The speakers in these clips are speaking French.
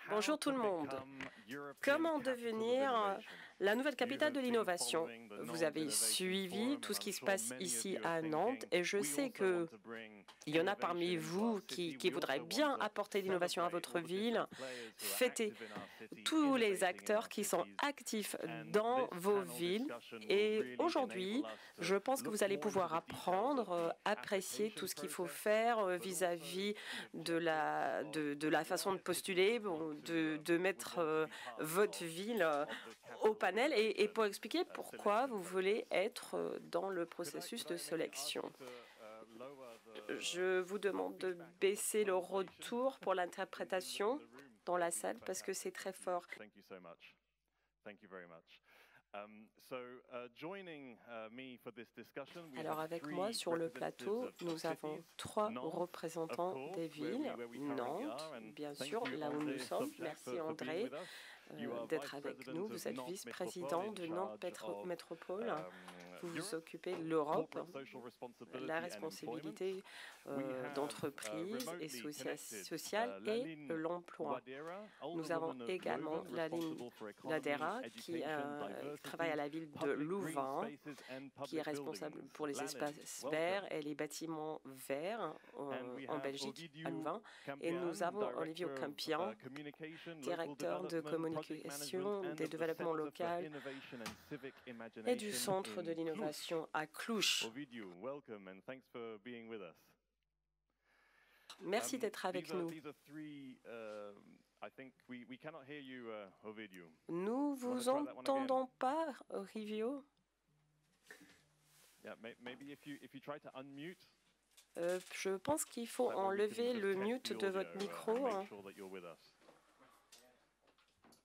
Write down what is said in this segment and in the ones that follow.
Bonjour tout le monde. Comment devenir la nouvelle capitale de l'innovation? Vous avez suivi tout ce qui se passe ici à Nantes et je sais qu'il y en a parmi vous qui voudraient bien apporter l'innovation à votre ville. Fêtez tous les acteurs qui sont actifs dans vos villes. Et aujourd'hui, je pense que vous allez pouvoir apprendre, apprécier tout ce qu'il faut faire vis-à-vis de la façon de postuler, de mettre votre ville au panel et pour expliquer pourquoi vous voulez être dans le processus de sélection. Je vous demande de baisser le retour pour l'interprétation dans la salle parce que c'est très fort. Alors avec moi sur le plateau, nous avons 3 représentants des villes. Nantes, bien sûr, là où nous sommes. Merci André d'être avec nous. Vous êtes vice-président de Nantes Métropole. Vous vous occupez de l'Europe, la responsabilité d'entreprise et sociale et l'emploi. Nous avons également la ligne Ladera qui travaille à la ville de Louvain, qui est responsable pour les espaces verts et les bâtiments verts en Belgique, à Louvain. Et nous avons Olivier Campion, directeur de communication, des développements locaux et du Centre de l'innovation à Cluj. Merci d'être avec nous. Nous vous entendons pas, Rivio. Je pense qu'il faut enlever le mute de votre micro.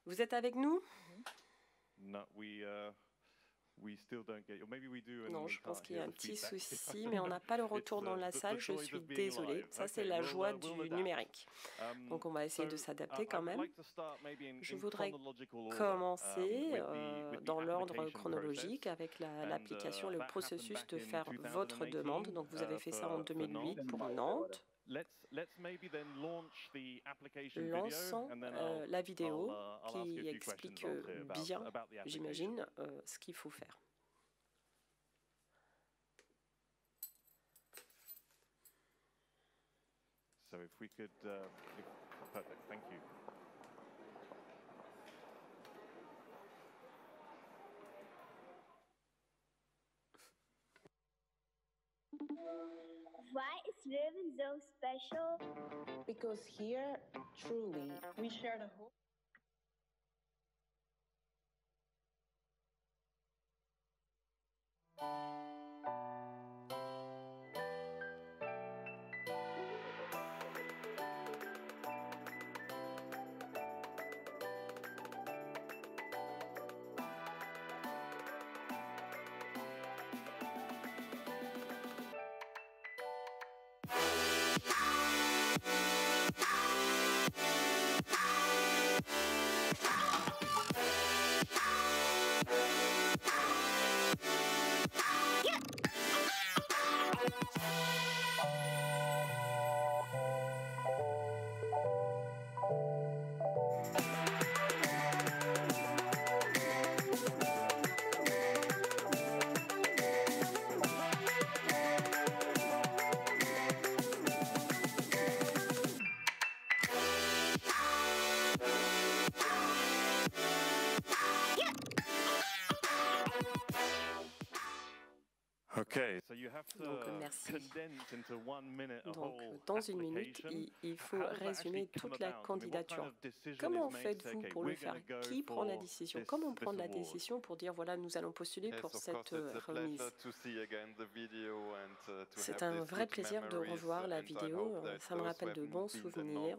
Vous êtes avec nous? Non, je pense qu'il y a un petit souci, mais on n'a pas le retour dans la salle. Je suis désolée. Ça, c'est la joie du numérique. Donc, on va essayer de s'adapter quand même. Je voudrais commencer dans l'ordre chronologique avec l'application, le processus de faire votre demande. Donc, vous avez fait ça en 2008 pour Nantes. Lançons la vidéo qui explique bien, j'imagine, ce qu'il faut faire. So if we could, perfect, thank you. Why is Leuven so special? Because here, truly, we share the whole. Donc, merci. Donc, dans une minute, il faut résumer toute la candidature. Comment faites-vous pour le faire? Qui prend la décision? Comment prendre la décision pour dire, voilà, nous allons postuler pour cette remise? C'est un vrai plaisir de revoir la vidéo. Ça me rappelle de bons souvenirs.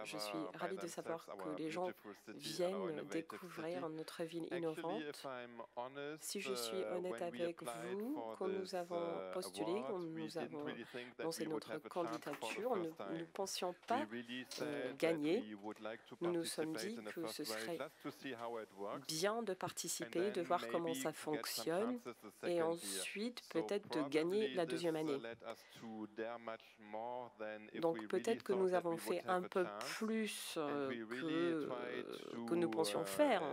Je suis ravie de savoir que les gens viennent découvrir notre ville innovante. Si je suis honnête avec vous, quand nous avons postulé, quand nous avons lancé notre candidature, nous ne pensions pas gagner. Nous nous sommes dit que ce serait bien de participer, de voir comment ça fonctionne et ensuite peut-être de gagner la deuxième année. Donc peut-être que nous avons fait un peu plus que nous pensions faire.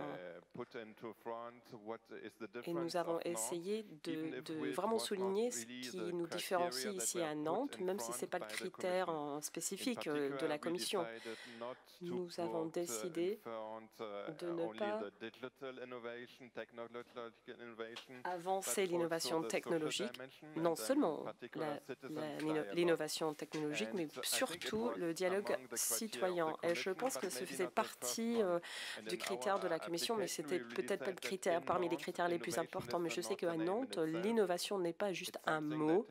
Et nous avons essayé de vraiment souligner ce qui nous différencie ici à Nantes, même si ce n'est pas le critère spécifique de la Commission. Nous avons décidé de ne pas avancer l'innovation technologique, non seulement l'innovation technologique, mais surtout le dialogue citoyen. Et je pense que ce faisait partie du critère de la Commission, mais c'était peut-être pas le critère parmi les critères les plus importants. Mais je sais qu'à Nantes, l'innovation n'est pas juste un mot,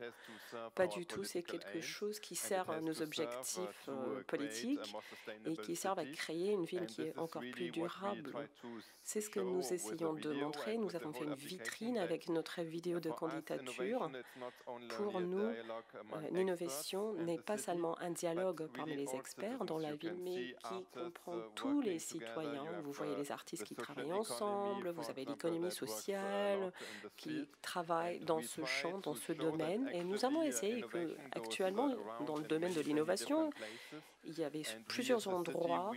pas du tout. C'est quelque chose qui sert à nos objectifs politiques et qui sert à créer une ville qui est encore plus durable. C'est ce que nous essayons de montrer. Nous avons fait une vitrine avec notre vidéo de candidature. Pour nous, l'innovation n'est pas seulement un dialogue parmi les experts dans la ville, mais qui comprend tous les citoyens. Vous voyez les artistes qui travaillent ensemble, vous avez l'économie sociale qui travaille dans ce champ, dans ce domaine. Et nous avons essayé qu'actuellement, dans le domaine de l'innovation, il y avait plusieurs endroits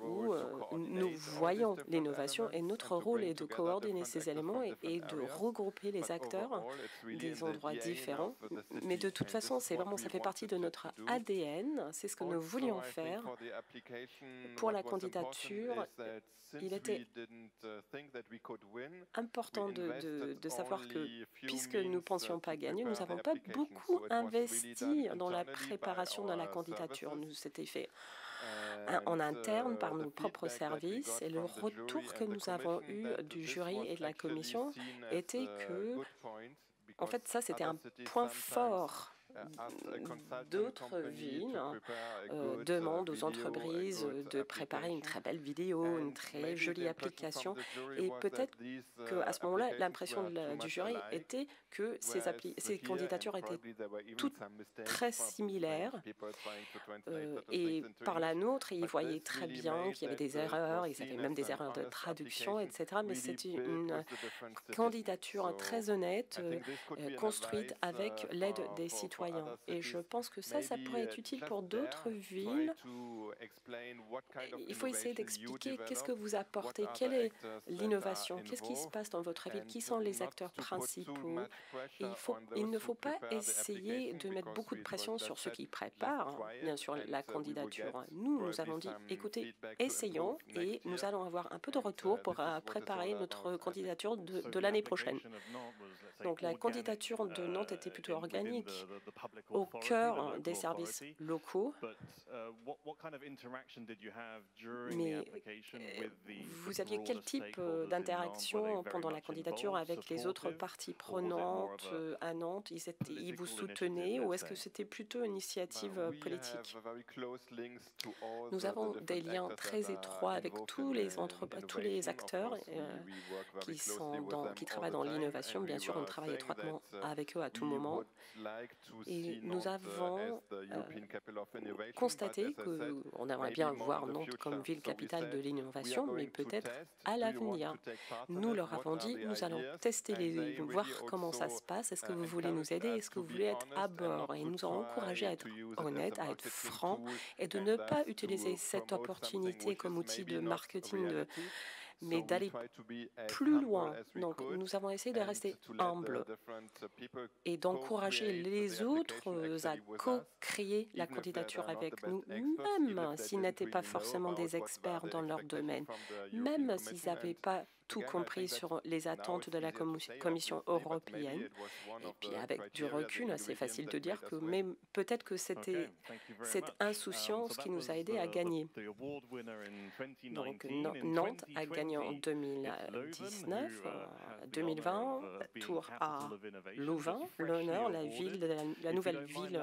où nous voyons l'innovation et notre rôle est de coordonner ces éléments et de regrouper les acteurs des endroits différents. Mais de toute façon, ça fait partie de notre ADN, c'est ce que nous voulions faire. Pour la candidature, il était important de savoir que, puisque nous ne pensions pas gagner, nous n'avons pas beaucoup investi dans la préparation de la candidature. Nous s'était fait en interne par nos propres services et le retour que nous avons eu du jury et de la commission était que, en fait, ça c'était un point fort. D'autres villes demandent aux entreprises de préparer une très belle vidéo, une très jolie application. Et peut-être qu'à ce moment-là, l'impression du jury était que ces candidatures étaient toutes très similaires. Et par la nôtre, ils voyaient très bien qu'il y avait des erreurs, ils avaient même des erreurs de traduction, etc. Mais c'était une candidature très honnête, construite avec l'aide des citoyens. Et je pense que ça pourrait être utile pour d'autres villes. Il faut essayer d'expliquer qu'est-ce que vous apportez, quelle est l'innovation, qu'est-ce qui se passe dans votre ville, qui sont les acteurs principaux. Et il ne faut pas essayer de mettre beaucoup de pression sur ceux qui préparent, bien sûr, la candidature. Nous avons dit, écoutez, essayons et nous allons avoir un peu de retour pour préparer notre candidature de l'année prochaine. Donc la candidature de Nantes était plutôt organique, au cœur des services locaux. Mais vous aviez quel type d'interaction pendant la candidature avec les autres parties prenantes à Nantes? Ils vous soutenaient ou est-ce que c'était plutôt une initiative politique? Nous avons des liens très étroits avec tous les acteurs qui travaillent dans l'innovation. Bien sûr, on travaille étroitement avec eux à tout moment. Et nous avons constaté qu'on aimerait bien voir Nantes comme ville capitale de l'innovation, mais peut-être à l'avenir. Nous leur avons dit, nous allons tester voir comment ça se passe. Est-ce que vous voulez nous aider? Est-ce que vous voulez être à bord? Et ils nous ont encouragés à être honnêtes, à être francs et de ne pas utiliser cette opportunité comme outil de marketing, mais d'aller plus loin. Donc, nous avons essayé de rester humbles et d'encourager les autres à co-créer la candidature avec nous, même s'ils n'étaient pas forcément des experts dans leur domaine, même s'ils n'avaient pas tout compris sur les attentes de la Commission européenne. Et puis avec du recul, c'est facile de dire que même peut-être que c'était cette insouciance qui nous a aidés à gagner. Donc Nantes a gagné en 2019, 2020, tour à Louvain, l'honneur, la nouvelle ville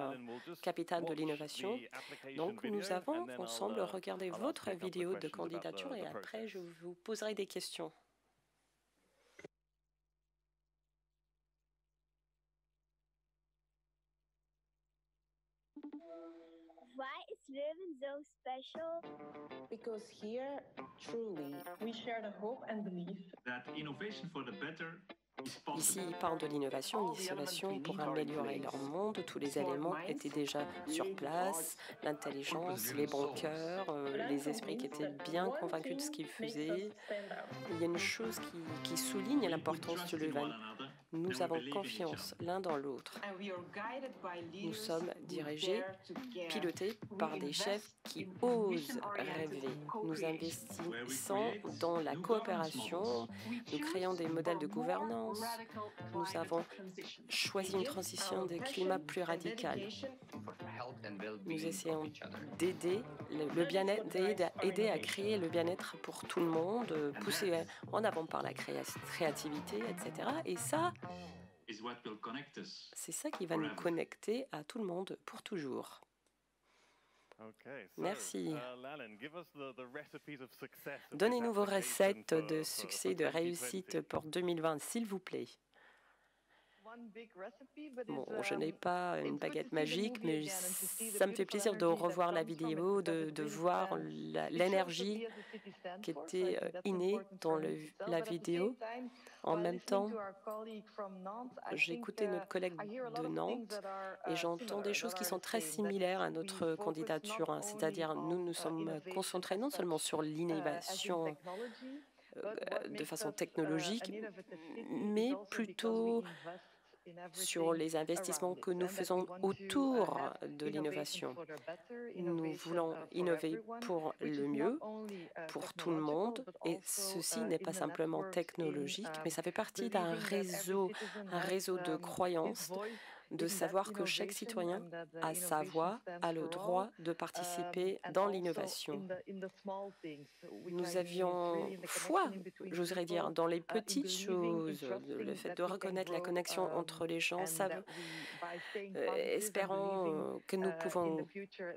capitale de l'innovation. Donc nous avons ensemble regardé votre vidéo de candidature et après je vous poserai des questions. Why is Leuven so special? Because here, truly, we share the hope and belief that innovation for the better is Ici, possible. ils parlent de l'innovation pour améliorer leur monde. Tous les éléments étaient déjà sur place, l'intelligence, les bons cœurs, les esprits qui étaient bien convaincus de ce qu'ils faisaient. Il y a une chose qui souligne l'importance du Leuven. Nous avons confiance l'un dans l'autre. Nous sommes dirigés, pilotés par des chefs qui osent rêver. Nous investissons dans la coopération, nous créons des modèles de gouvernance. Nous avons choisi une transition des climats plus radicale. Nous essayons d'aider le bien-être, aider à créer le bien-être pour tout le monde, pousser en avant par la créativité, etc. Et ça, c'est ça qui va nous connecter à tout le monde pour toujours. Merci. Donnez-nous vos recettes de succès, de réussite pour 2020, s'il vous plaît. Bon, je n'ai pas une baguette magique, mais ça me fait plaisir de revoir la vidéo, de voir l'énergie qui était innée dans la vidéo. En même temps, j'ai écouté notre collègue de Nantes et j'entends des choses qui sont très similaires à notre candidature, c'est-à-dire nous nous sommes concentrés non seulement sur l'innovation de façon technologique, mais plutôt sur les investissements que nous faisons autour de l'innovation. Nous voulons innover pour le mieux, pour tout le monde, et ceci n'est pas simplement technologique, mais ça fait partie d'un réseau de croyances, de savoir que chaque citoyen a sa voix, a le droit de participer dans l'innovation. Nous avions foi, j'oserais dire, dans les petites choses, le fait de reconnaître la connexion entre les gens, espérons que nous pouvons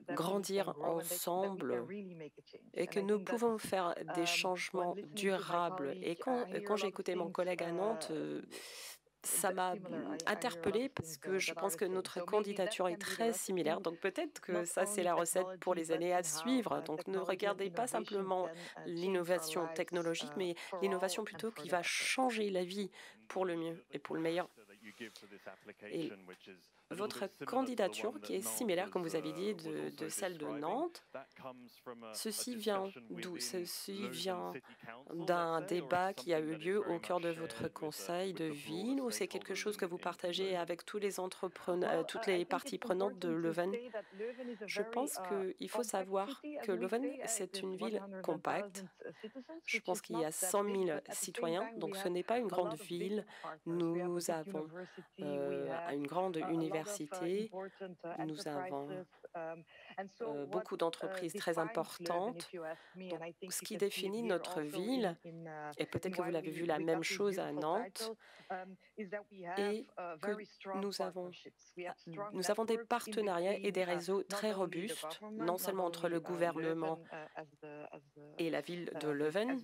grandir ensemble et que nous pouvons faire des changements durables. Et quand j'ai écouté mon collègue à Nantes, ça m'a interpellée parce que je pense que notre candidature est très similaire. Donc peut-être que ça, c'est la recette pour les années à suivre. Donc ne regardez pas simplement l'innovation technologique, mais l'innovation plutôt qui va changer la vie pour le mieux et pour le meilleur. Et votre candidature, qui est similaire, comme vous avez dit, de celle de Nantes, ceci vient d'où? Ceci vient d'un débat qui a eu lieu au cœur de votre conseil de ville, ou c'est quelque chose que vous partagez avec tous les entrepreneurs, toutes les parties prenantes de Leuven? Je pense qu'il faut savoir que Leuven, c'est une ville compacte. Je pense qu'il y a 100 000 citoyens, donc ce n'est pas une grande ville. Nous avons une grande université, nous avons beaucoup d'entreprises très importantes. Donc, ce qui définit notre ville, et peut-être que vous l'avez vu la même chose à Nantes, est que nous avons des partenariats et des réseaux très robustes, non seulement entre le gouvernement et la ville de Leuven,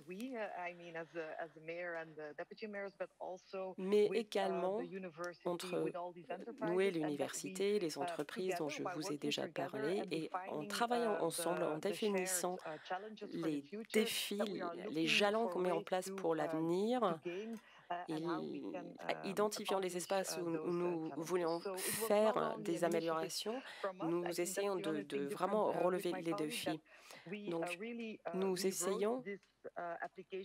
mais également entre nous et l'université, les entreprises dont je vous ai déjà parlé, et en travaillant ensemble, en définissant les défis, les jalons qu'on met en place pour l'avenir, identifiant les espaces où nous voulons faire des améliorations, nous essayons de vraiment relever les défis. Donc, nous essayons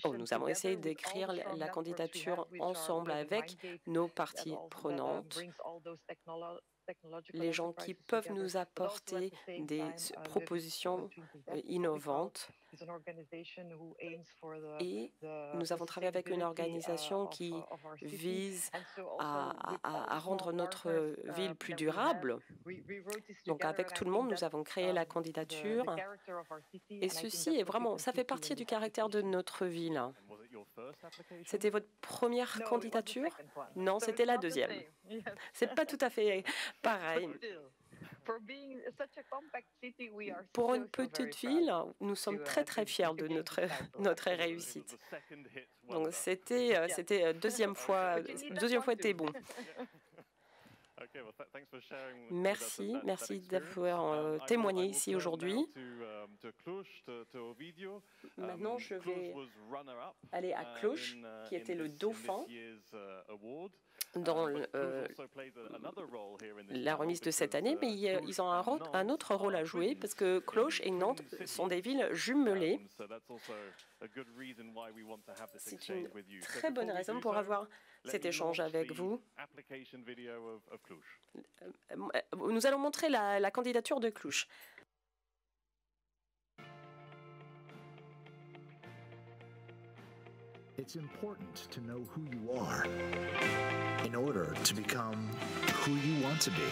Nous avons essayé d'écrire la candidature ensemble avec nos parties prenantes, les gens qui peuvent nous apporter des propositions innovantes. Et nous avons travaillé avec une organisation qui vise à rendre notre ville plus durable. Donc avec tout le monde, nous avons créé la candidature. Et ceci est vraiment, ça fait partie du caractère de notre ville. C'était votre première candidature? Non, c'était la deuxième. C'est pas tout à fait pareil. Pour une petite ville, nous sommes très très fiers de notre réussite. Donc c'était deuxième fois était bon. Merci d'avoir témoigné ici aujourd'hui. Maintenant, je vais aller à Cluj, qui était le dauphin dans la remise de cette année, mais ils ont un autre rôle à jouer parce que Cluj et Nantes sont des villes jumelées. C'est une très bonne raison pour avoir cet échange avec vous. Nous allons montrer la candidature de Cluj. It's important to know who you are in order to become who you want to be.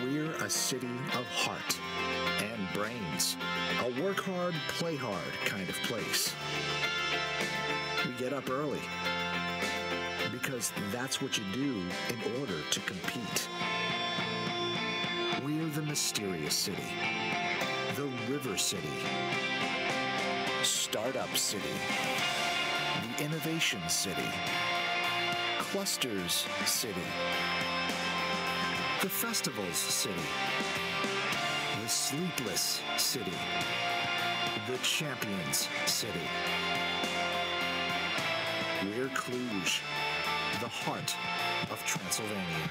We're a city of heart and brains, a work hard, play hard kind of place. We get up early because that's what you do in order to compete. We're the mysterious city, the river city, Startup City, the Innovation City, Clusters City, the Festivals City, the Sleepless City, the Champions City. We're Cluj, the heart of Transylvania.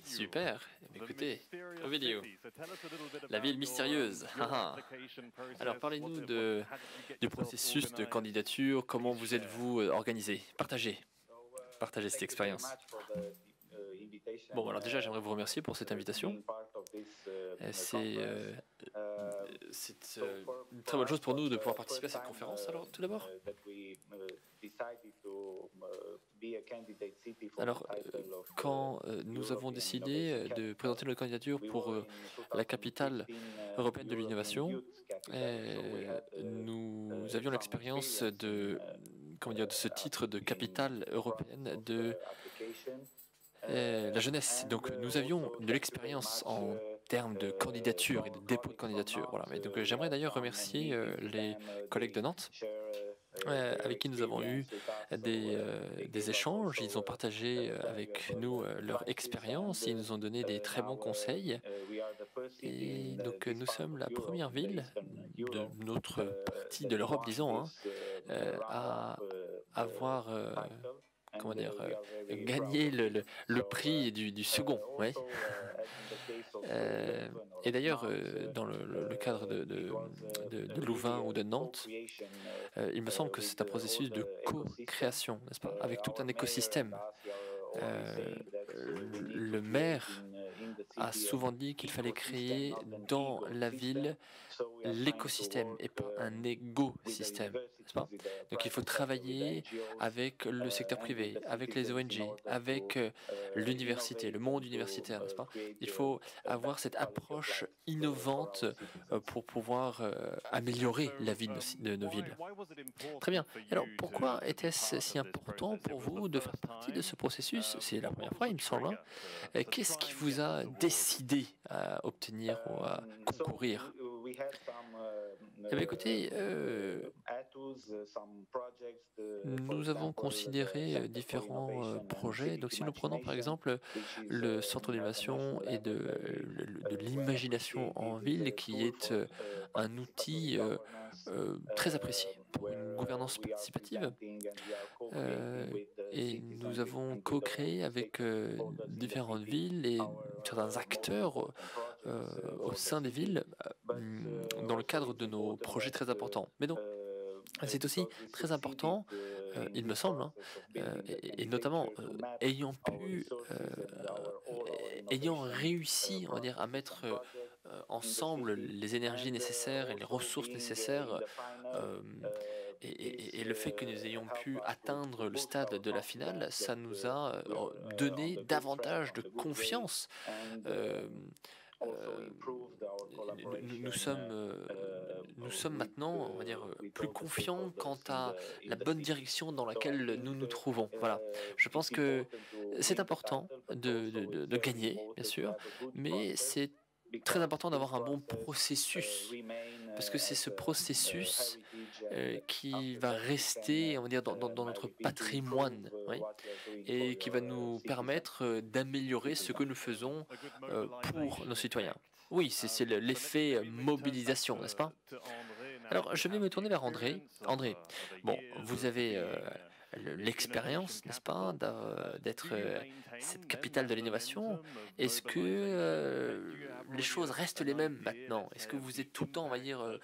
Super. Écoutez, Ovidio, la ville mystérieuse. Alors, parlez-nous du processus de candidature. Comment vous êtes-vous organisé? Partagez cette expérience. Bon, alors déjà, j'aimerais vous remercier pour cette invitation. C'est une très bonne chose pour nous de pouvoir participer à cette conférence. Alors, tout d'abord, quand nous avons décidé de présenter notre candidature pour la capitale européenne de l'innovation, nous avions l'expérience de ce titre de capitale européenne de la jeunesse. Donc nous avions de l'expérience en termes de candidature et de dépôt de candidature. Voilà. Mais donc j'aimerais d'ailleurs remercier les collègues de Nantes avec qui nous avons eu des échanges. Ils ont partagé avec nous leur expérience, ils nous ont donné des très bons conseils. Et donc nous sommes la première ville de notre partie de l'Europe, disons, à avoir gagné le prix du second. Ouais. Et d'ailleurs, dans le cadre de Louvain ou de Nantes, il me semble que c'est un processus de co-création, n'est-ce pas, avec tout un écosystème. Le maire a souvent dit qu'il fallait créer dans la ville l'écosystème et pas un écosystème, n'est-ce pas? Donc il faut travailler avec le secteur privé, avec les ONG, avec l'université, le monde universitaire, n'est-ce pas? Il faut avoir cette approche innovante pour pouvoir améliorer la vie de nos villes. Très bien. Alors pourquoi était-ce si important pour vous de faire partie de ce processus? C'est la première fois, il me semble. Qu'est-ce qui vous a décidé à obtenir ou à concourir? Eh bien, écoutez, nous avons considéré différents projets. Donc, si nous prenons par exemple le centre d'innovation et de l'imagination en ville, qui est un outil très apprécié pour une gouvernance participative, et nous avons co-créé avec différentes villes et certains acteurs au sein des villes dans le cadre de nos projets très importants. Mais donc, c'est aussi très important, il me semble, hein, et notamment ayant réussi, on va dire, à mettre ensemble les énergies nécessaires et les ressources nécessaires, et le fait que nous ayons pu atteindre le stade de la finale, ça nous a donné davantage de confiance. Nous sommes maintenant, on va dire, plus confiants quant à la bonne direction dans laquelle nous nous trouvons. Voilà. Je pense que c'est important de gagner, bien sûr, mais c'est très important d'avoir un bon processus, parce que c'est ce processus qui va rester, on va dire, dans notre patrimoine, oui, et qui va nous permettre d'améliorer ce que nous faisons pour nos citoyens. Oui, c'est l'effet mobilisation, n'est-ce pas? Alors, je vais me tourner vers André. André, bon, vous avez l'expérience, n'est-ce pas, d'être cette capitale de l'innovation. Est-ce que les choses restent les mêmes maintenant? Est-ce que vous êtes tout le temps, on va dire,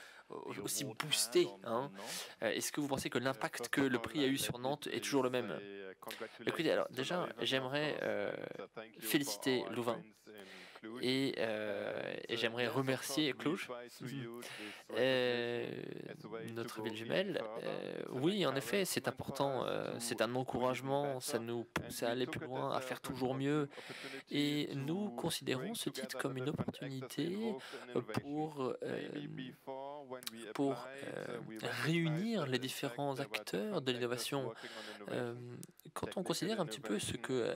aussi boosté, hein? Est-ce que vous pensez que l'impact que le prix a eu sur Nantes est toujours le même? Écoutez, alors déjà, j'aimerais féliciter Louvain. Et j'aimerais remercier Cluj, notre ville jumelle. Oui, en effet, c'est important, c'est un encouragement, ça nous pousse à aller plus loin, à faire toujours mieux. Et nous considérons ce titre comme une opportunité pour réunir les différents acteurs de l'innovation. Quand on considère un petit peu ce que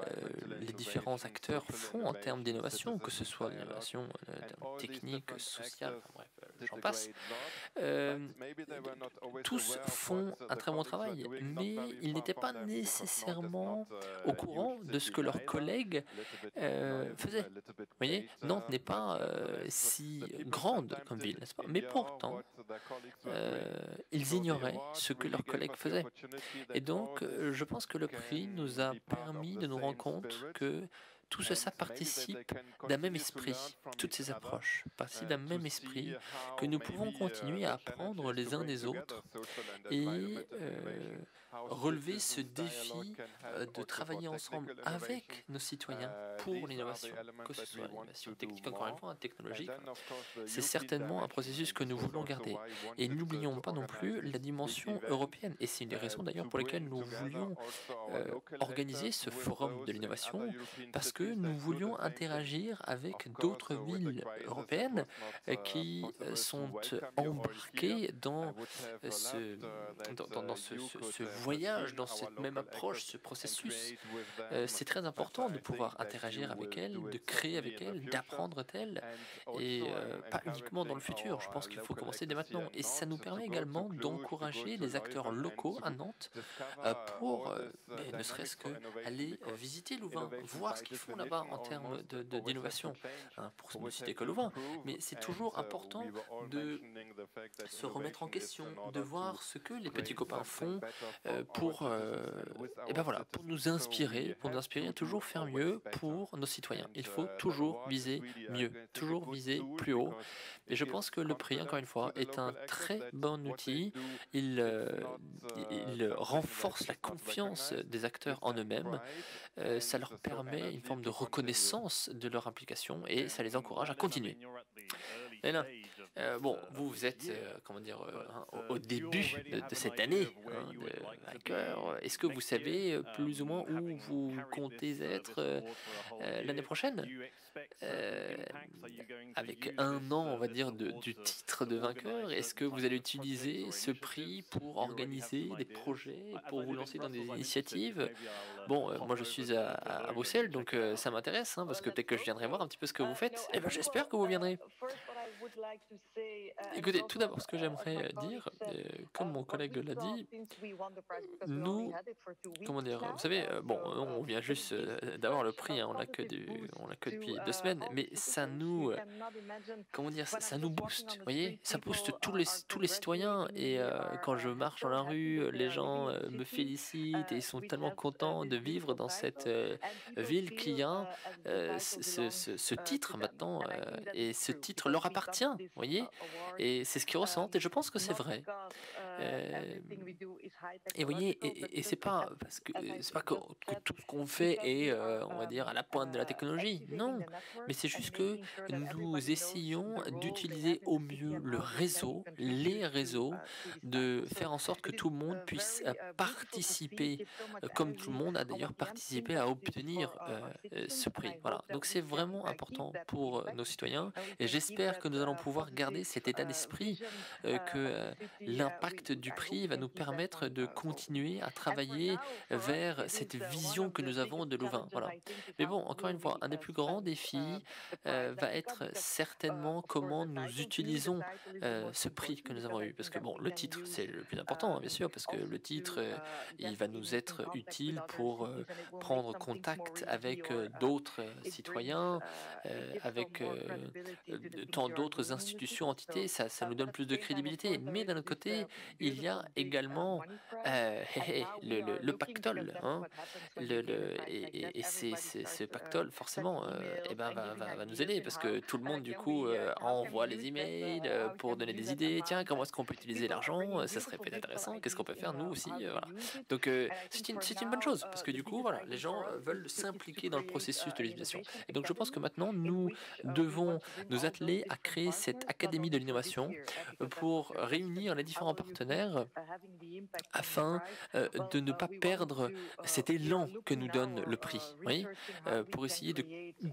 les différents acteurs font en termes d'innovation, que ce soit l'innovation technique, sociale, enfin, bref, j'en passe, tous font un très bon travail, mais ils n'étaient pas nécessairement au courant de ce que leurs collègues faisaient. Vous voyez, Nantes n'est pas si grande comme ville, n'est-ce pas? Mais pourtant, ils ignoraient ce que leurs collègues faisaient. Et donc, je pense que le prix nous a permis de nous rendre compte que tout ça participe d'un même esprit, toutes ces approches, partie d'un même esprit, que nous pouvons continuer à apprendre les uns des autres et relever ce défi de travailler ensemble avec nos citoyens pour l'innovation, que ce soit l'innovation technique, encore une fois, technologique. C'est certainement un processus que nous voulons garder. Et n'oublions pas non plus la dimension européenne. Et c'est une des raisons d'ailleurs pour lesquelles nous voulions organiser ce forum de l'innovation, parce que nous voulions interagir avec d'autres villes européennes qui sont embarquées dans ce voyage, dans cette même approche, ce processus. C'est très important de pouvoir interagir avec elles, de créer avec elles, d'apprendre d'elles, et pas uniquement dans le futur. Je pense qu'il faut commencer dès maintenant. Et ça nous permet également d'encourager les acteurs locaux à Nantes pour, ne serait-ce que, aller visiter Louvain, voir ce qu'ils font là-bas en termes d'innovation, hein, pour ne citer que Louvain. Mais c'est toujours important de se remettre en question, de voir ce que les petits copains font pour nous inspirer, à toujours faire mieux pour nos citoyens. Il faut toujours viser mieux, toujours viser plus haut. Et je pense que le prix, encore une fois, est un très bon outil. Il renforce la confiance des acteurs en eux-mêmes. Ça leur permet une forme de reconnaissance de leur implication et ça les encourage à continuer. Et là, bon, vous êtes, au début de cette année, hein, de hacker. Est-ce que vous savez plus ou moins où vous comptez être l'année prochaine? Avec un an, on va dire, du titre de vainqueur, est-ce que vous allez utiliser ce prix pour organiser des projets, pour vous lancer dans des initiatives? Bon, moi je suis à Bruxelles, donc ça m'intéresse, hein, parce que peut-être que je viendrai voir un petit peu ce que vous faites. Et ben j'espère que vous viendrez. Écoutez, tout d'abord, ce que j'aimerais dire, comme mon collègue l'a dit, nous, comment dire, vous savez, bon, on vient juste d'avoir le prix, hein, on l'a que depuis 2 semaines, mais ça nous, comment dire, ça nous booste, vous voyez, ça booste tous les citoyens, et quand je marche dans la rue, les gens me félicitent et ils sont tellement contents de vivre dans cette ville qui a ce titre maintenant, et ce titre leur appartient, vous voyez, et c'est ce qu'ils ressentent, et je pense que c'est vrai. Et vous voyez, et c'est pas parce que c'est pas que tout ce qu'on fait est, on va dire, à la pointe de la technologie. Non, mais c'est juste que nous essayons d'utiliser au mieux le réseau, les réseaux, de faire en sorte que tout le monde puisse participer, comme tout le monde a d'ailleurs participé à obtenir ce prix. Voilà. Donc c'est vraiment important pour nos citoyens, et j'espère que nous allons pouvoir garder cet état d'esprit, que l'impact du prix va nous permettre de continuer à travailler vers cette vision que nous avons de Louvain. Voilà. Mais bon, encore une fois, un des plus grands défis va être certainement comment nous utilisons ce prix que nous avons eu. Parce que bon, le titre, c'est le plus important, hein, bien sûr, parce que le titre, il va nous être utile pour prendre contact avec d'autres citoyens, avec tant d'autres institutions, entités, ça nous donne plus de crédibilité. Mais d'un autre côté, il y a également le pactole, hein, et ce pactole, forcément, va nous aider, parce que tout le monde, du coup, envoie les emails pour donner des idées. Tiens, comment est-ce qu'on peut utiliser l'argent? Ça serait peut-être intéressant. Qu'est-ce qu'on peut faire, nous aussi? Voilà. Donc, c'est une bonne chose, parce que du coup, voilà, les gens veulent s'impliquer dans le processus de l'éducation. Et donc, je pense que maintenant, nous devons nous atteler à créer cette académie de l'innovation pour réunir les différents partenaires afin de ne pas perdre cet élan que nous donne le prix, oui, pour essayer de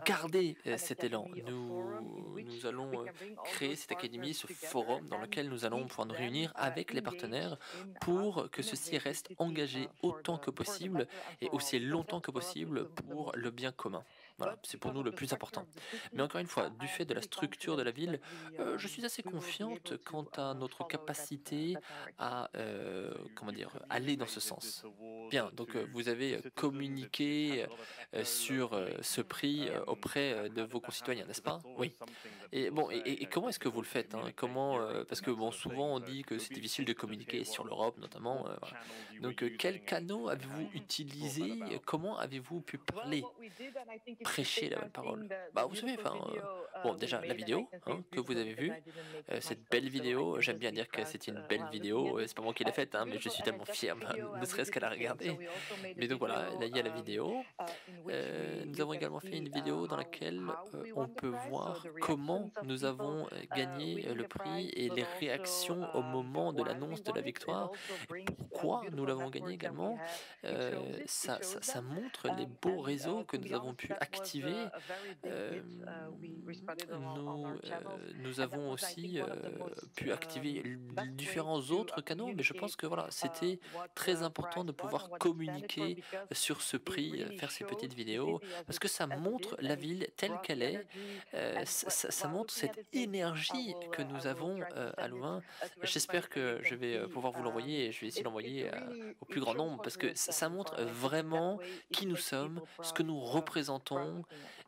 garder cet élan. Nous allons créer cette académie, ce forum dans lequel nous allons pouvoir nous réunir avec les partenaires pour que ceux-ci restent engagés autant que possible et aussi longtemps que possible pour le bien commun. Voilà, c'est pour nous le plus important. Mais encore une fois, du fait de la structure de la ville, je suis assez confiante quant à notre capacité à comment dire, aller dans ce sens. Bien, donc vous avez communiqué sur ce prix auprès de vos concitoyens, n'est-ce pas? Oui. Et bon, et comment est-ce que vous le faites, hein? Comment, parce que bon, souvent on dit que c'est difficile de communiquer sur l'Europe notamment. Voilà. Donc quels canaux avez-vous utilisés? Comment avez-vous pu parler, prêcher la bonne parole? Bah, vous savez, enfin, bon, déjà la vidéo, hein, que vous avez vue, cette belle vidéo. J'aime bien dire que c'est une belle vidéo. C'est pas moi qui l'ai faite, hein, mais je suis tellement fier, ne serait-ce qu'à la regarder. Mais donc voilà, là il y a la vidéo. Nous avons également fait une vidéo dans laquelle on peut voir comment nous avons gagné le prix et les réactions au moment de l'annonce de la victoire. Et pourquoi nous l'avons gagné également. Ça montre les beaux réseaux que nous avons pu activer. Nous avons aussi pu activer différents autres canaux, mais je pense que voilà, c'était très important de pouvoir communiquer sur ce prix, faire ces petites vidéos, parce que ça montre la ville telle qu'elle est, ça montre cette énergie que nous avons à Louvain. J'espère que je vais pouvoir vous l'envoyer, et je vais essayer d'envoyer au plus grand nombre, parce que ça montre vraiment qui nous sommes, ce que nous représentons,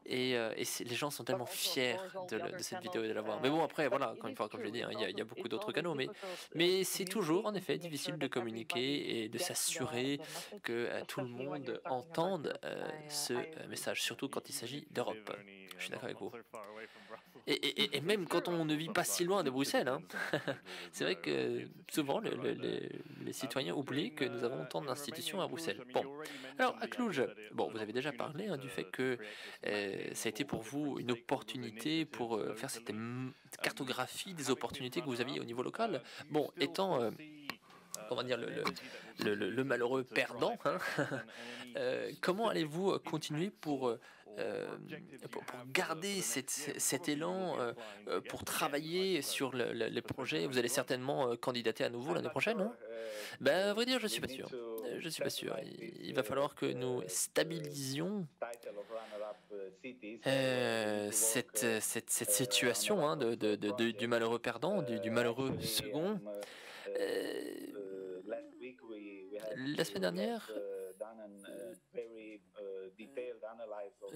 et les gens sont tellement fiers de cette vidéo et de la voir. Mais bon, après, voilà, encore une fois, comme je l'ai dit, hein, il y a beaucoup d'autres canaux, mais c'est toujours, en effet, difficile de communiquer et de s'assurer que tout le monde entende ce message, surtout quand il s'agit d'Europe. Je suis d'accord avec vous. Et même quand on ne vit pas si loin de Bruxelles, hein, c'est vrai que souvent les citoyens oublient que nous avons tant d'institutions à Bruxelles. Bon, alors à Cluj, bon, vous avez déjà parlé, hein, du fait que ça a été pour vous une opportunité pour faire cette cartographie des opportunités que vous aviez au niveau local. Bon, étant comment dire, le malheureux perdant, hein, comment allez-vous continuer pour garder cet élan, pour travailler sur les projets? Vous allez certainement candidater à nouveau l'année prochaine, hein? Ben, à vrai dire, je suis pas sûr. Je suis pas sûr. Il va falloir que nous stabilisions cette situation hein, du malheureux perdant, du malheureux second. La semaine dernière,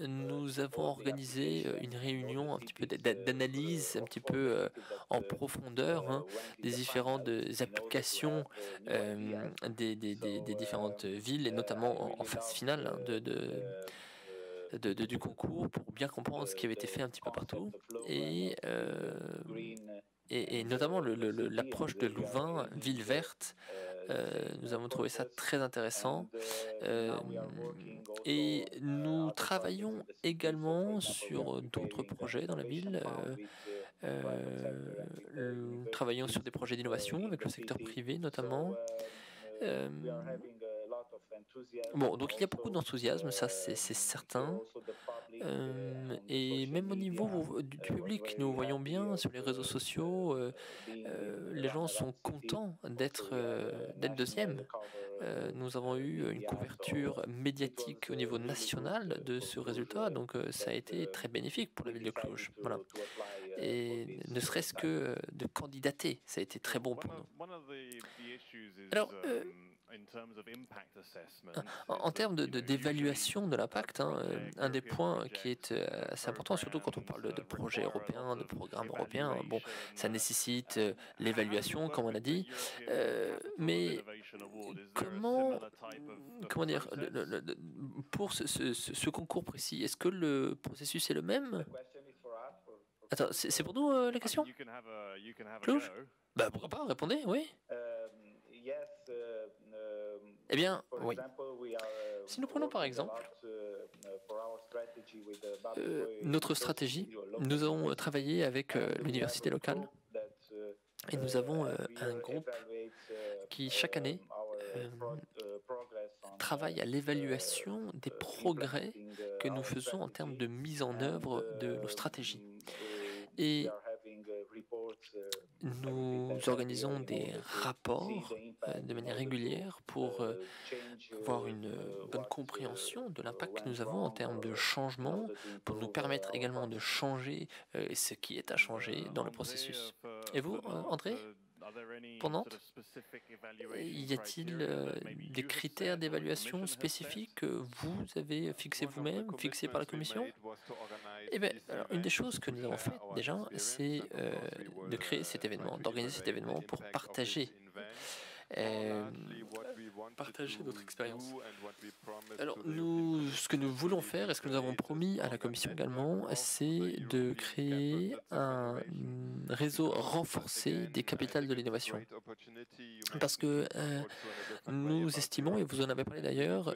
nous avons organisé une réunion un petit peu d'analyse, un petit peu en profondeur hein, des différentes applications des différentes villes, et notamment en phase finale hein, du concours, pour bien comprendre ce qui avait été fait un petit peu partout. Et notamment l'approche de Louvain, ville verte, nous avons trouvé ça très intéressant. Et nous travaillons également sur d'autres projets dans la ville. Nous travaillons sur des projets d'innovation avec le secteur privé notamment. Bon, donc il y a beaucoup d'enthousiasme, ça c'est certain. Et même au niveau du public, nous voyons bien sur les réseaux sociaux, les gens sont contents d'être deuxième. Nous avons eu une couverture médiatique au niveau national de ce résultat, donc ça a été très bénéfique pour la ville de Cluj. Voilà. Et ne serait-ce que de candidater, ça a été très bon pour nous. Alors, en termes d'évaluation de l'impact, hein, un des points qui est assez important, surtout quand on parle de projets européens, de programmes européens, bon, ça nécessite l'évaluation, comme on a dit, mais comment dire, pour ce concours précis, est-ce que le processus est le même? Attends, c'est pour nous la question? Cluj? Bah pourquoi pas, répondez, oui. Eh bien, oui. Si nous prenons par exemple notre stratégie, nous avons travaillé avec l'université locale et nous avons un groupe qui chaque année travaille à l'évaluation des progrès que nous faisons en termes de mise en œuvre de nos stratégies. Et nous organisons des rapports de manière régulière pour avoir une bonne compréhension de l'impact que nous avons en termes de changement, pour nous permettre également de changer ce qui est à changer dans le processus. Et vous, André, pour Nantes, y a-t-il des critères d'évaluation spécifiques que vous avez fixés vous-même, fixés par la Commission? Eh bien, alors, une des choses que nous avons faites déjà, c'est de créer cet événement, d'organiser cet événement pour partager notre expérience. Alors, ce que nous voulons faire, et ce que nous avons promis à la Commission également, c'est de créer un réseau renforcé des capitales de l'innovation. Parce que nous estimons, et vous en avez parlé d'ailleurs,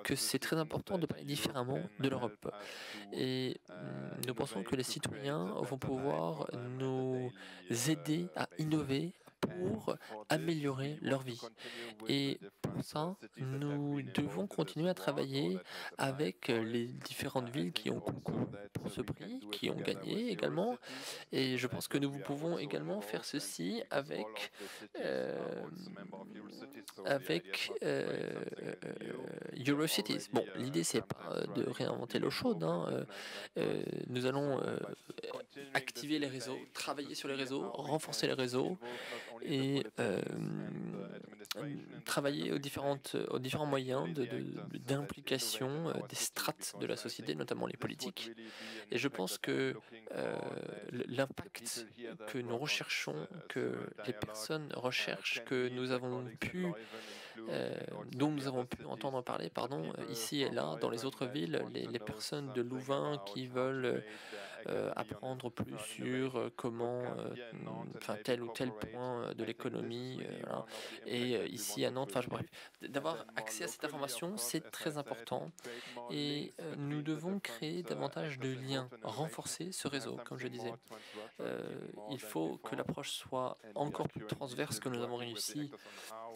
que c'est très important de parler différemment de l'Europe. Et nous pensons que les citoyens vont pouvoir nous aider à innover pour améliorer leur vie. Et pour ça, nous devons continuer à travailler avec les différentes villes qui ont concouru pour ce prix, qui ont gagné également. Et je pense que nous pouvons également faire ceci avec Eurocities. Bon, l'idée, c'est pas de réinventer l'eau chaude. Hein. Nous allons activer les réseaux, travailler sur les réseaux, renforcer les réseaux, et travailler aux différents moyens d'implication des strates de la société, notamment les politiques. Et je pense que l'impact que nous recherchons, que les personnes recherchent, que nous avons pu dont nous avons pu entendre parler, ici et là, dans les autres villes, les personnes de Louvain qui veulent apprendre plus sur comment, tel ou tel point de l'économie, voilà. Et ici à Nantes, bref, d'avoir accès à cette information, c'est très important. Et nous devons créer davantage de liens, renforcer ce réseau, comme je disais. Il faut que l'approche soit encore plus transverse que nous avons réussi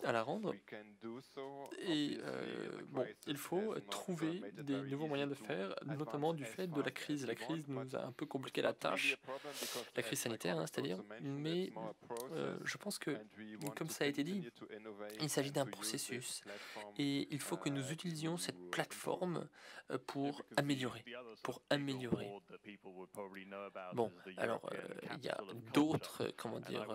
à la rendre. Et il faut trouver des nouveaux moyens de faire, notamment du fait de la crise. La crise nous a peu compliqué la tâche, la crise sanitaire, hein, c'est-à-dire, mais je pense que, comme ça a été dit, il s'agit d'un processus et il faut que nous utilisions cette plateforme pour améliorer, Bon, alors il y a d'autres, comment dire,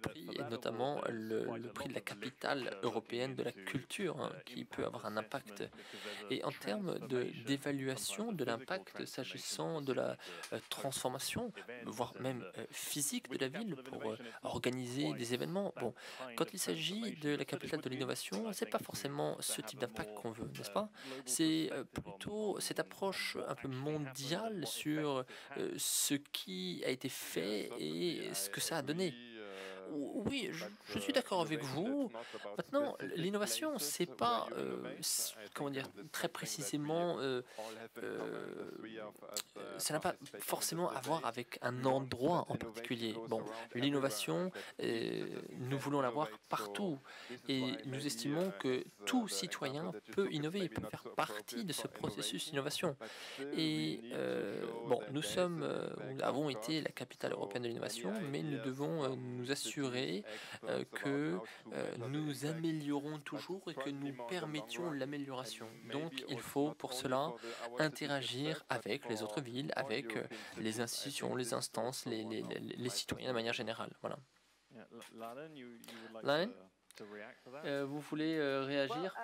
prix, et notamment le prix de la capitale européenne de la culture, hein, qui peut avoir un impact. Et en termes d'évaluation de l'impact s'agissant de la transformation, voire même physique de la ville pour organiser des événements, bon, quand il s'agit de la capitale de l'innovation, c'est pas forcément ce type d'impact qu'on veut, n'est-ce pas? C'est plutôt cette approche un peu mondiale sur ce qui a été fait et ce que ça a donné. Oui, je suis d'accord avec vous. Maintenant, l'innovation, c'est pas, comment dire, très précisément, ça n'a pas forcément à voir avec un endroit en particulier. Bon, l'innovation, nous voulons l'avoir partout et nous estimons que tout citoyen peut innover, peut faire partie de ce processus d'innovation. Et bon, nous avons été la capitale européenne de l'innovation, mais nous devons nous assurer que nous améliorons toujours et que nous permettions l'amélioration. Donc il faut pour cela interagir avec les autres villes, avec les institutions, les instances, les citoyens de manière générale. Voilà. Lalen, vous voulez réagir?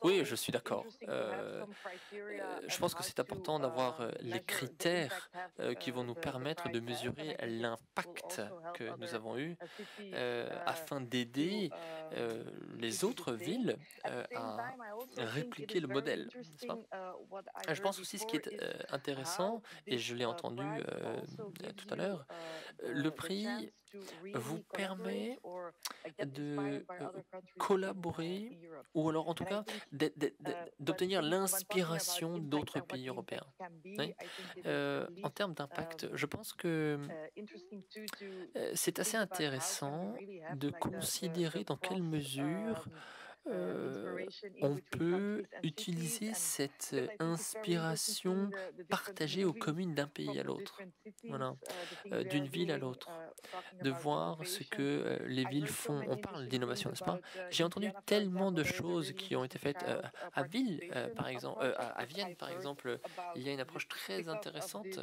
Oui, je suis d'accord. Je pense que c'est important d'avoir les critères qui vont nous permettre de mesurer l'impact que nous avons eu afin d'aider les autres villes à répliquer le modèle. Je pense aussi ce qui est intéressant, et je l'ai entendu tout à l'heure, le prix vous permet de collaborer, ou alors en tout cas d'obtenir l'inspiration d'autres pays européens. Oui. En termes d'impact, je pense que c'est assez intéressant de considérer dans quelle mesure on peut utiliser cette inspiration partagée aux communes d'un pays à l'autre, voilà, d'une ville à l'autre, de voir ce que les villes font. On parle d'innovation, n'est-ce pas? J'ai entendu tellement de choses qui ont été faites à par exemple, à Vienne, par exemple. Il y a une approche très intéressante.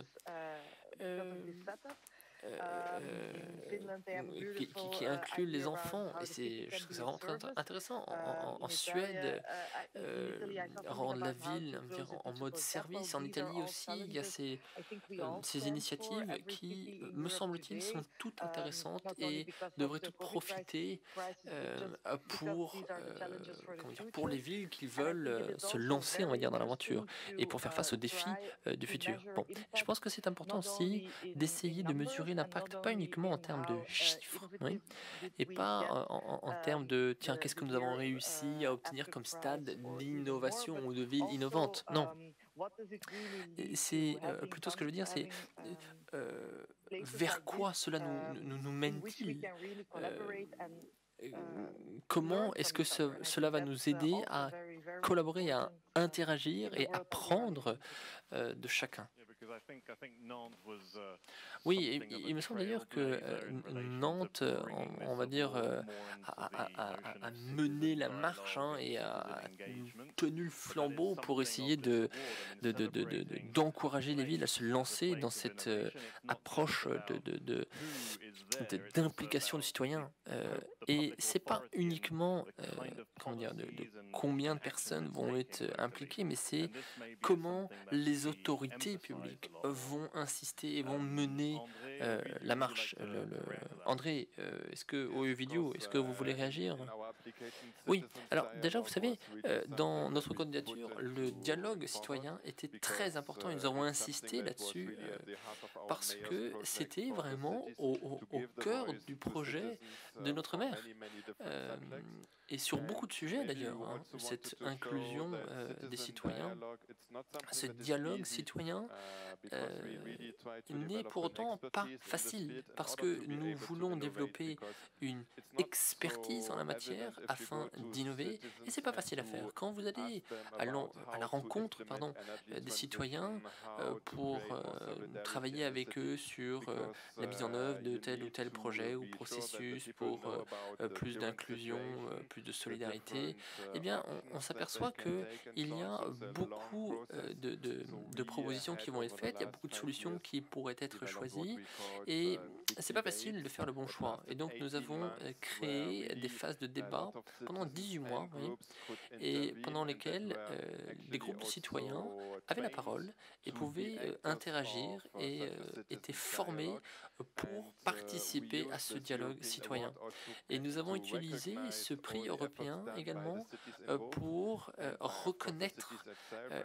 Qui inclut les enfants, et je trouve ça vraiment très intéressant. En Suède, rendre la ville en mode service. En Italie aussi, il y a ces initiatives qui, me semble-t-il, sont toutes intéressantes et devraient toutes profiter pour les villes qui veulent se lancer, on va dire, dans l'aventure et pour faire face aux défis du futur. Bon, je pense que c'est important aussi d'essayer de mesurer l'impact, pas uniquement en termes de chiffres, oui, et pas en termes de tiens, qu'est-ce que nous avons réussi à obtenir comme stade d'innovation ou de ville innovante. Non. C'est plutôt ce que je veux dire, c'est vers quoi cela nous mène-t-il? Comment est-ce que cela va nous aider à collaborer, à interagir et apprendre de chacun? Oui, il me semble d'ailleurs que Nantes, on va dire, a mené la marche, hein, et a tenu le flambeau pour essayer d'encourager les villes à se lancer dans cette approche d'implication du citoyen. Et c'est pas uniquement comment dire, de combien de personnes vont être impliquées, mais c'est comment les autorités publiques vont insister et vont mener la marche. André, est-ce que Ovidio, est-ce que vous voulez réagir? Oui, alors déjà, vous savez, dans notre candidature, le dialogue citoyen était très important et nous avons insisté là-dessus parce que c'était vraiment au cœur du projet de notre maire. Et sur beaucoup de sujets d'ailleurs, hein, cette inclusion des citoyens, ce dialogue citoyen n'est pour autant pas facile parce que nous voulons développer une expertise en la matière faire afin d'innover. Et c'est pas facile à faire. Quand vous allez à la rencontre des citoyens pour travailler avec eux sur la mise en œuvre de tel ou tel projet ou processus pour plus d'inclusion, plus de solidarité, eh bien, on s'aperçoit qu'il y a beaucoup de propositions qui vont être faites, il y a beaucoup de solutions qui pourraient être choisies, et c'est pas facile de faire le bon choix. Et donc, nous avons créé des phases de débat pendant 18 mois, oui, et pendant lesquelles des groupes de citoyens avaient la parole et pouvaient interagir et étaient formés pour participer à ce dialogue citoyen. Et nous avons utilisé ce prix européen également pour reconnaître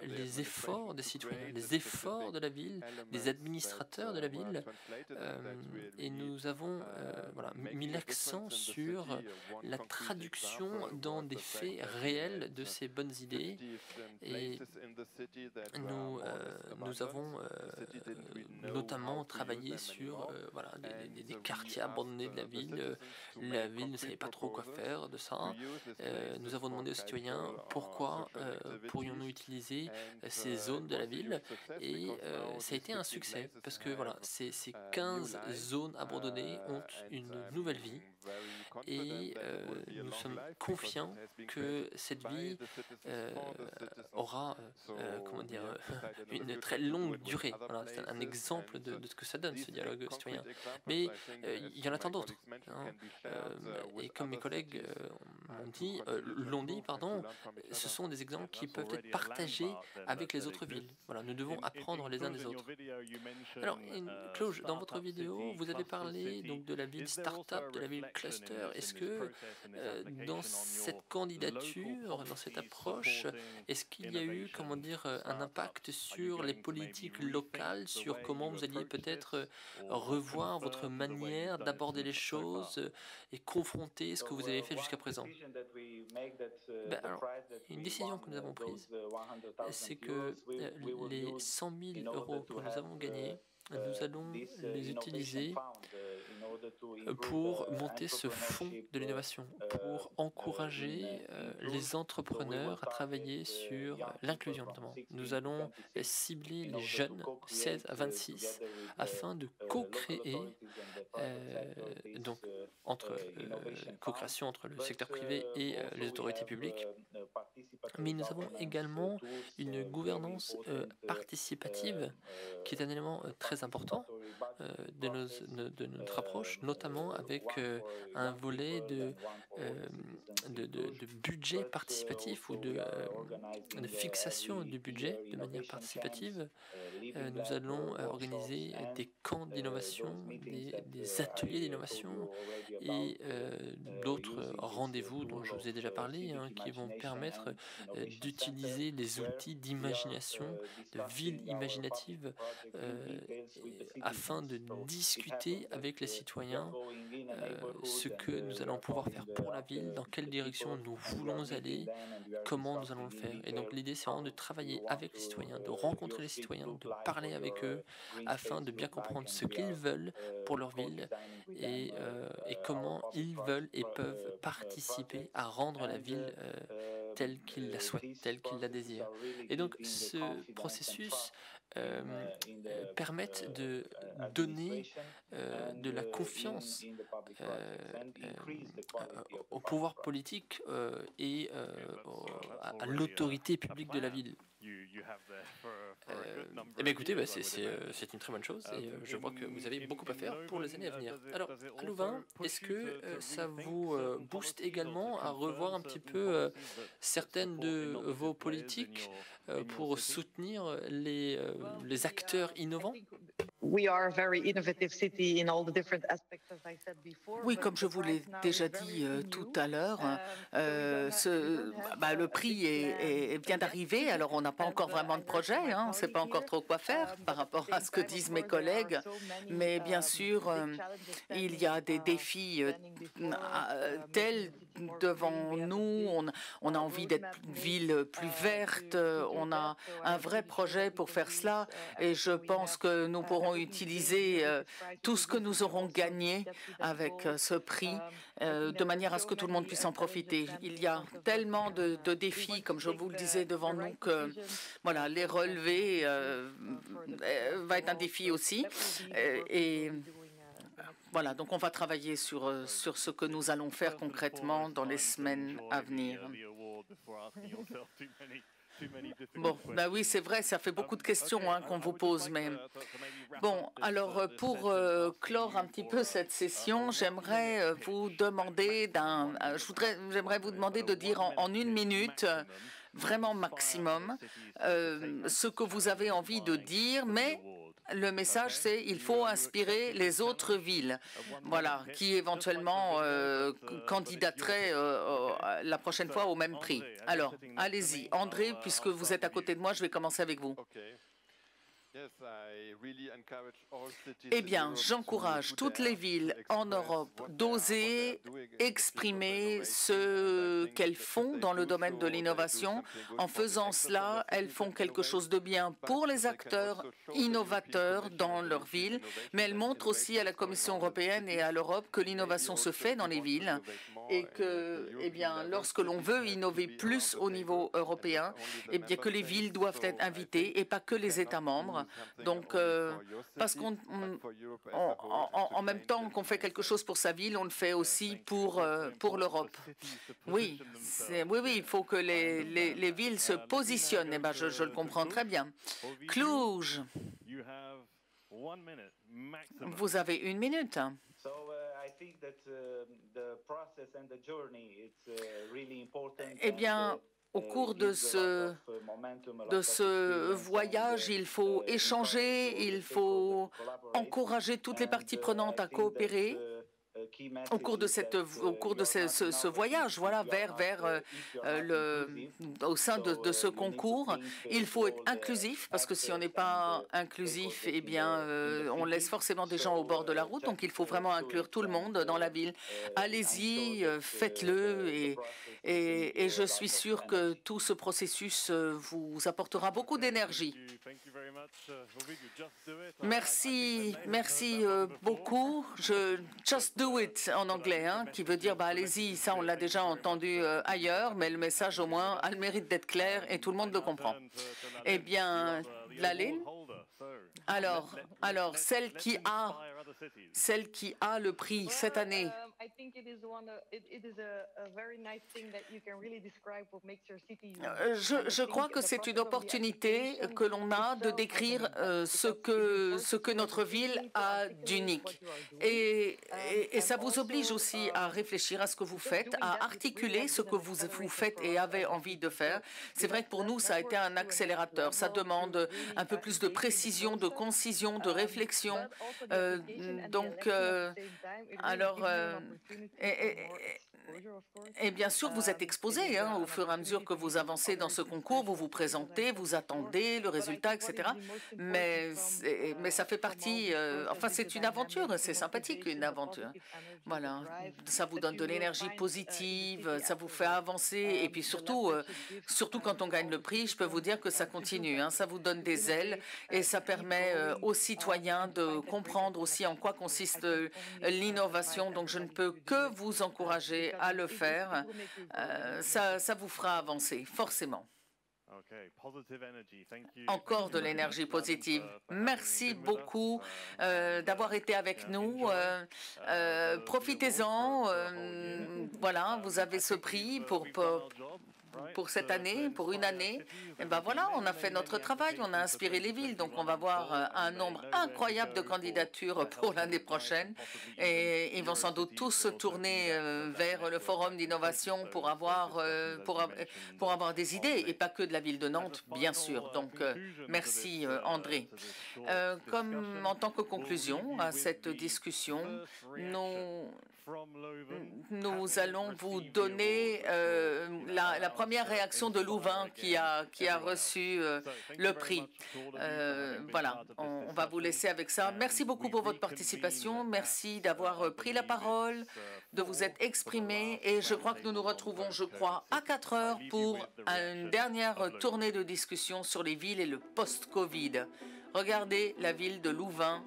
les efforts des citoyens, les efforts de la ville, des administrateurs de la ville, et nous avons mis l'accent sur la traduction dans des faits réels de ces bonnes idées. Et nous avons notamment travaillé sur des quartiers abandonnés de la ville. La ville ne savait pas trop quoi faire de ça. Nous avons demandé aux citoyens pourquoi pourrions-nous utiliser ces zones de la ville, et ça a été un succès parce que ces 15 zones abandonnées ont une nouvelle vie, et nous sommes confiants que cette vie aura une très longue durée. Voilà, c'est un exemple de ce que ça donne, ce dialogue citoyen. Mais il y en a tant d'autres. Et comme mes collègues l'ont dit, ce sont des exemples qui peuvent être partagés avec les autres villes. Voilà, nous devons apprendre les uns des autres. Alors, Claude, dans votre vidéo, vous avez parlé donc de la ville start-up, de la ville cluster. Est-ce que dans cette candidature, dans cette approche, est-ce qu'il y a eu, un impact sur les politiques locales, sur comment vous alliez peut-être revoir votre manière d'aborder les choses et confronter ce que vous avez fait jusqu'à présent? Une décision que nous avons prise, c'est que les 100 000 euros que nous avons gagnés, nous allons les utiliser pour monter ce fonds de l'innovation, pour encourager les entrepreneurs à travailler sur l'inclusion notamment. Nous allons cibler les jeunes 16 à 26 afin de co-créer, co-création entre le secteur privé et les autorités publiques. Mais nous avons également une gouvernance participative qui est un élément très important de notre approche, notamment avec un volet de budget participatif ou de fixation du budget de manière participative. Nous allons organiser des camps d'innovation, des ateliers d'innovation et d'autres rendez-vous dont je vous ai déjà parlé, qui vont permettre d'utiliser des outils d'imagination, de villes imaginatives, afin de discuter avec les citoyens ce que nous allons pouvoir faire pour la ville, dans quelle direction nous voulons aller, comment nous allons le faire. Et donc l'idée, c'est vraiment de travailler avec les citoyens, de rencontrer les citoyens, de parler avec eux, afin de bien comprendre ce qu'ils veulent pour leur ville et comment ils veulent et peuvent participer à rendre la ville telle qu'ils la souhaitent, telle qu'ils la désirent. Et donc ce processus permettent de donner de la confiance au pouvoir politique et à l'autorité publique de la ville. Écoutez, c'est une très bonne chose et je vois que vous avez beaucoup à faire pour les années à venir. Alors, à Louvain, est-ce que ça vous booste également à revoir un petit peu certaines de vos politiques pour soutenir les acteurs innovants? Oui, comme je vous l'ai déjà dit tout à l'heure, le prix vient d'arriver, alors on n'a pas encore vraiment de projet, on ne sait pas encore trop quoi faire par rapport à ce que disent mes collègues, mais bien sûr, il y a des défis tels devant nous, on a envie d'être une ville plus verte, on a un vrai projet pour faire cela, et je pense que nous pourrons pourrons utiliser tout ce que nous aurons gagné avec ce prix de manière à ce que tout le monde puisse en profiter. Il y a tellement de défis, comme je vous le disais, devant nous que voilà, les relever va être un défi aussi. Et voilà, donc on va travailler sur ce que nous allons faire concrètement dans les semaines à venir. Bon, ben oui, c'est vrai, ça fait beaucoup de questions qu'on vous pose, mais bon, alors pour clore un petit peu cette session, j'aimerais vous demander j'aimerais vous demander de dire en une minute, vraiment maximum, ce que vous avez envie de dire, mais le message, c'est il faut inspirer les autres villes, voilà, qui éventuellement candidateraient la prochaine fois au même prix. Alors, allez-y, André, puisque vous êtes à côté de moi, je vais commencer avec vous. Eh bien, j'encourage toutes les villes en Europe d'oser exprimer ce qu'elles font dans le domaine de l'innovation. En faisant cela, elles font quelque chose de bien pour les acteurs innovateurs dans leur ville, mais elles montrent aussi à la Commission européenne et à l'Europe que l'innovation se fait dans les villes et que, eh bien, lorsque l'on veut innover plus au niveau européen, eh bien, que les villes doivent être invitées et pas que les États membres. Donc, parce qu'en même temps qu'on fait quelque chose pour sa ville, on le fait aussi pour l'Europe. Oui, oui, il faut que les villes se positionnent. Eh ben, je le comprends très bien. Cluj, vous avez une minute. Eh bien, au cours de ce voyage, il faut échanger, il faut encourager toutes les parties prenantes à coopérer au cours de ce voyage, voilà, au sein de ce concours. Il faut être inclusif, parce que si on n'est pas inclusif, eh bien, on laisse forcément des gens au bord de la route. Donc, il faut vraiment inclure tout le monde dans la ville. Allez-y, faites-le, et je suis sûre que tout ce processus vous apportera beaucoup d'énergie. Merci beaucoup. Just do it en anglais, qui veut dire allez-y, ça on l'a déjà entendu ailleurs, mais le message au moins a le mérite d'être clair et tout le monde le comprend. Eh bien, Laline, alors celle qui a le prix cette année. Je crois que c'est une opportunité que l'on a de décrire ce que notre ville a d'unique. Et ça vous oblige aussi à réfléchir à ce que vous faites, à articuler ce que vous faites et avez envie de faire. C'est vrai que pour nous, ça a été un accélérateur. Ça demande un peu plus de précision, de concision, de réflexion. Et bien sûr, vous êtes exposé au fur et à mesure que vous avancez dans ce concours, vous vous présentez, vous attendez le résultat, etc. Mais ça fait partie, enfin c'est une aventure, c'est sympathique une aventure. Voilà, ça vous donne de l'énergie positive, ça vous fait avancer et puis surtout quand on gagne le prix, je peux vous dire que ça continue, ça vous donne des ailes et ça permet aux citoyens de comprendre aussi en quoi consiste l'innovation. Donc je ne peux que vous encourager à le faire. Ça vous fera avancer, forcément. Encore de l'énergie positive. Merci beaucoup d'avoir été avec nous. Profitez-en. Voilà, vous avez ce prix pour cette année, pour une année. Et ben voilà, on a fait notre travail, on a inspiré les villes, donc on va voir un nombre incroyable de candidatures pour l'année prochaine et ils vont sans doute tous se tourner vers le forum d'innovation pour avoir des idées et pas que de la ville de Nantes, bien sûr. Donc merci André. Comme en tant que conclusion à cette discussion, nous allons vous donner la première réaction de Louvain qui a reçu le prix. Voilà, on va vous laisser avec ça. Merci beaucoup pour votre participation. Merci d'avoir pris la parole, de vous être exprimé. Et je crois que nous nous retrouvons, à 4 heures pour une dernière tournée de discussion sur les villes et le post-Covid. Regardez la ville de Louvain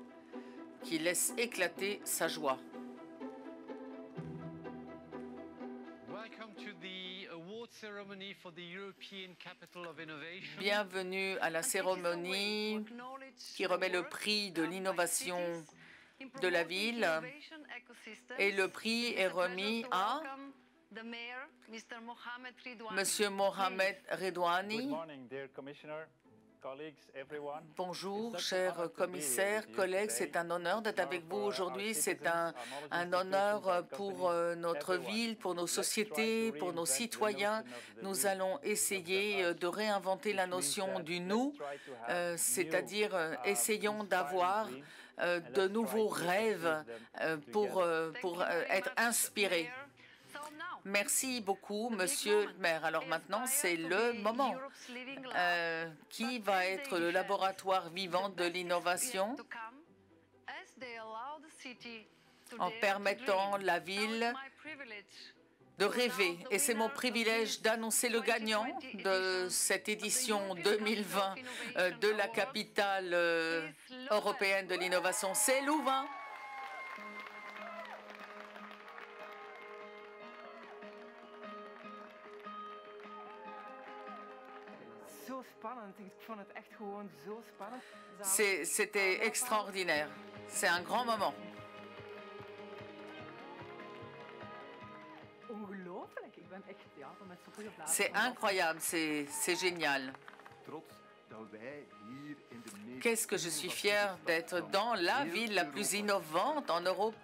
qui laisse éclater sa joie. Bienvenue à la cérémonie qui remet le prix de l'innovation de la ville. Et le prix est remis à Monsieur Mohamed Redouani. Bonjour, chers commissaires, collègues, c'est un honneur d'être avec vous aujourd'hui. C'est un honneur pour notre ville, pour nos sociétés, pour nos citoyens. Nous allons essayer de réinventer la notion du « nous », c'est-à-dire essayons d'avoir de nouveaux rêves pour être inspirés. Merci beaucoup, Monsieur le maire. Alors maintenant, c'est le moment. Qui va être le laboratoire vivant de l'innovation en permettant la ville de rêver. Et c'est mon privilège d'annoncer le gagnant de cette édition 2020 de la capitale européenne de l'innovation. C'est Louvain. C'était extraordinaire. C'est un grand moment. C'est incroyable, c'est génial. Qu'est-ce que je suis fière d'être dans la ville la plus innovante en Europe.